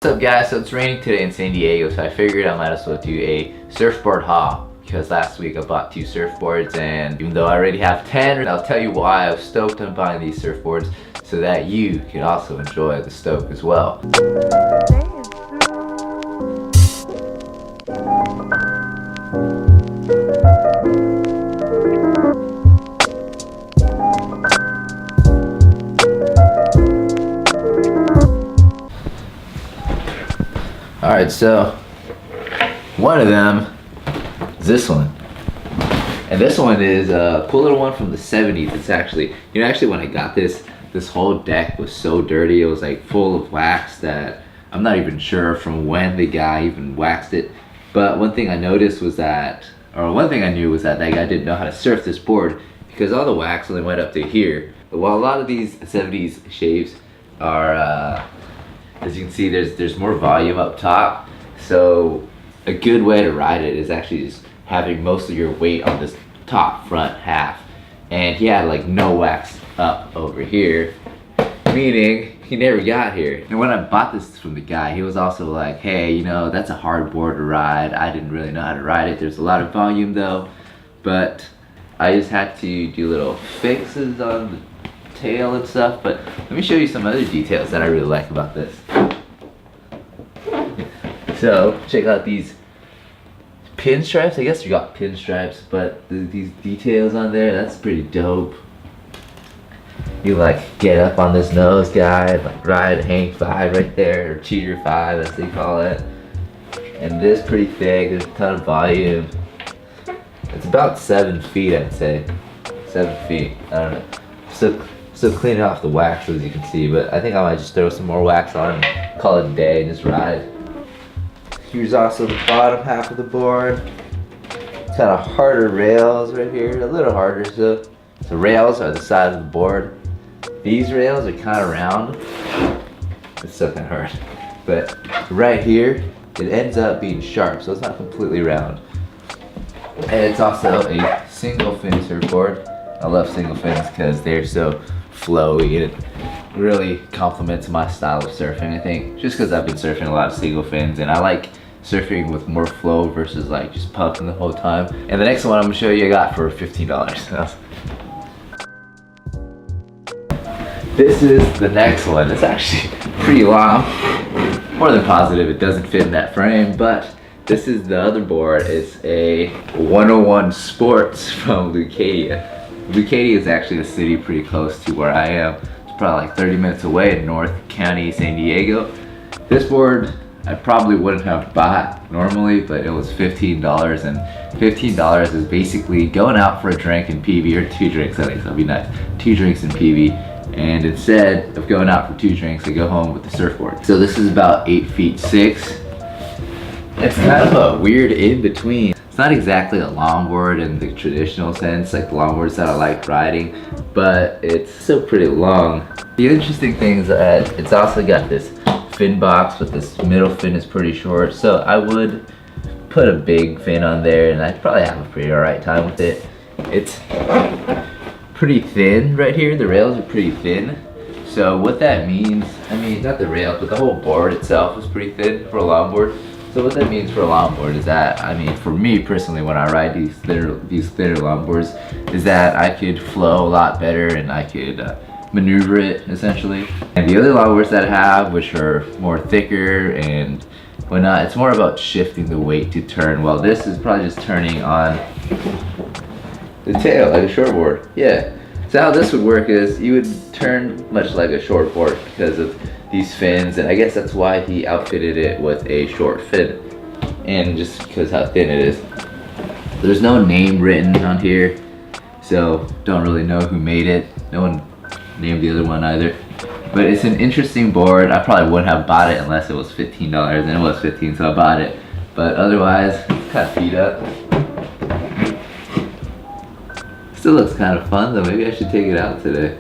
What's up guys, so it's raining today in San Diego, so I figured I might as well do a surfboard haul because last week I bought 2 surfboards, and even though I already have 10, I'll tell you why I was stoked on buying these surfboards so that you can also enjoy the stoke as well. Alright, so one of them is this one. And this one is a cool little one from the 70s. It's actually, actually when I got this whole deck was so dirty. It was like full of wax that I'm not even sure from when the guy even waxed it. But one thing I noticed was that, or one thing I knew was that guy didn't know how to surf this board because all the wax only went up to here. But while a lot of these 70s shaves are, as you can see, there's more volume up top, so a good way to ride it is actually just having most of your weight on this top front half. And he had like no wax up over here, meaning he never got here. And when I bought this from the guy, he was also like, hey, that's a hard board to ride. I didn't really know how to ride it. There's a lot of volume though, but I just had to do little fixes on the tail and stuff. But let me show you some other details that I really like about this. So check out these pinstripes. I guess you got pinstripes, but these details on there, that's pretty dope. You like get up on this nose guide, like ride hang 5 right there, or cheater 5 as they call it. And this pretty thick, there's a ton of volume. It's about 7 feet, I'd say. 7 feet, I don't know. Still cleaning off the wax as you can see, but I think I might just throw some more wax on and call it a day and just ride. Here's also the bottom half of the board. Kind of harder rails right here, a little harder. So the rails are the side of the board. These rails are kind of round. It's still kind of hard. But right here, it ends up being sharp, so it's not completely round. And it's also a single fin surfboard. I love single fins because they're so flowy and it really complements my style of surfing, I think. Just because I've been surfing a lot of single fins and I like surfing with more flow versus like just pumping the whole time. And the next one I'm gonna show you I got for $15. This is the next one. It's actually pretty long. More than positive it doesn't fit in that frame, but this is the other board. It's a 101 Sports from Leucadia. Leucadia is actually a city pretty close to where I am. It's probably like 30 minutes away in North County, San Diego. This board I probably wouldn't have bought normally, but it was $15, and $15 is basically going out for a drink in PB, or 2 drinks at least, that'd be nice. 2 drinks in PB, and instead of going out for 2 drinks, I go home with the surfboard. So this is about 8 feet 6. It's kind of a weird in-between. It's not exactly a longboard in the traditional sense, like the longboards that I like riding, but it's still pretty long. The interesting thing is that it's also got this fin box, but this middle fin is pretty short, so I would put a big fin on there and I'd probably have a pretty alright time with it. It's pretty thin right here. The rails are pretty thin. So what that means, I mean, not the rails, but the whole board itself is pretty thin for a longboard. So what that means for a longboard is that, I mean, for me personally, when I ride these thinner longboards, is that I could flow a lot better and I could maneuver it essentially. And the other longboards that I have, which are more thicker and whatnot, it's more about shifting the weight to turn, while this is probably just turning on the tail like a shortboard. Yeah. So how this would work is you would turn much like a shortboard because of these fins, and I guess that's why he outfitted it with a short fin, and just because how thin it is. There's no name written on here, so don't really know who made it. No one named the other one either, but it's an interesting board. I probably wouldn't have bought it unless it was $15, and it was $15, so I bought it. But otherwise, it's kind of beat up. Still looks kind of fun though. Maybe I should take it out today.